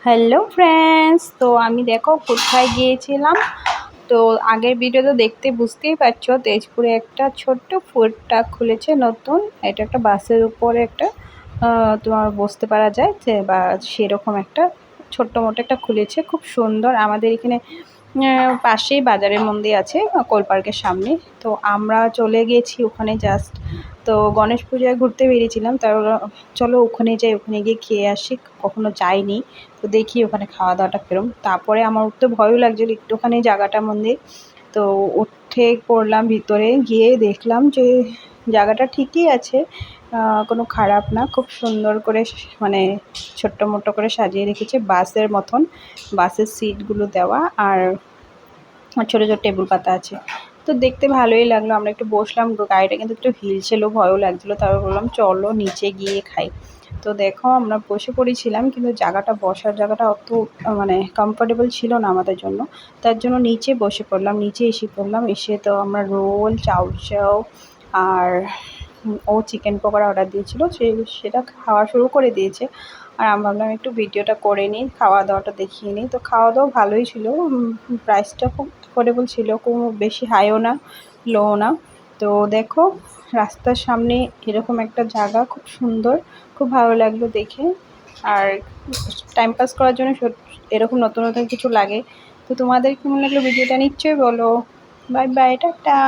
Hello friends, তো আমি দেখো কোথায় গিয়েছিলাম। তো আগের ভিডিওতে দেখতে বুঝতেই পারছো, তেজপুরে একটা ছোট্ট ফুড ট্রাক খুলেছে নতুন। এটা একটা বাসের উপরে একটা তোমার বসতে পারা যায় যে, বা সেরকম একটা ছোট্ট মোটো একটা খুলেছে, খুব সুন্দর। আমাদের এখানে পাশেই বাজারের মন্দির আছে, কোল পার্কের সামনে। তো আমরা চলে গেছি ওখানে জাস্ট। তো গণেশ পূজায় ঘুরতে বেরিয়েছিলাম, তারপর চলো ওখানে যাই, ওখানে গিয়ে খেয়ে আসি, কখনো যাইনি। তো দেখি ওখানে খাওয়া দাওয়াটা কীরকম। তারপরে আমার উঠতে ভয়ও লাগছিল একটুখানি, জায়গাটা মন্দির। তো উঠে পড়লাম ভিতরে, গিয়ে দেখলাম যে জায়গাটা ঠিকই আছে, কোনো খারাপ না, খুব সুন্দর করে মানে ছোট্ট মোটো করে সাজিয়ে রেখেছে বাসের মতন। বাসের সিটগুলো দেওয়া, আর ছোটো ছোটো টেবিল পাতা আছে। তো দেখতে ভালোই লাগলো, আমরা একটু বসলাম। গাড়িটা কিন্তু একটু হিল ছিল, ভয়ও লাগছিলো। তারপর বললাম চলো নিচে গিয়ে খাই। তো দেখো আমরা বসে পড়েছিলাম, কিন্তু জায়গাটা, বসার জায়গাটা অত মানে কমফোর্টেবল ছিল না আমাদের জন্য। তার জন্য নিচে বসে পড়লাম, নিচে এসে পড়লাম। এসে তো আমরা রোল, চাউ আর ও চিকেন পকোড়া অর্ডার দিয়েছিল, সেটা খাওয়া শুরু করে দিয়েছে। আর আমি ভাবলাম একটু ভিডিওটা করে নিই, খাওয়া দাওয়াটা দেখিয়ে নিই। তো খাওয়া দাওয়া ভালোই ছিল, প্রাইসটা খুব অ্যাফোর্ডেবল ছিল, খুব বেশি হাইও না, লোও না। তো দেখো রাস্তার সামনে এরকম একটা জায়গা, খুব সুন্দর, খুব ভালো লাগলো দেখে। আর টাইম পাস করার জন্য এরকম নতুন নতুন কিছু লাগে। তো তোমাদের কেমন লাগলো ভিডিওটা নিশ্চয়ই বলো। Bye bye, tata.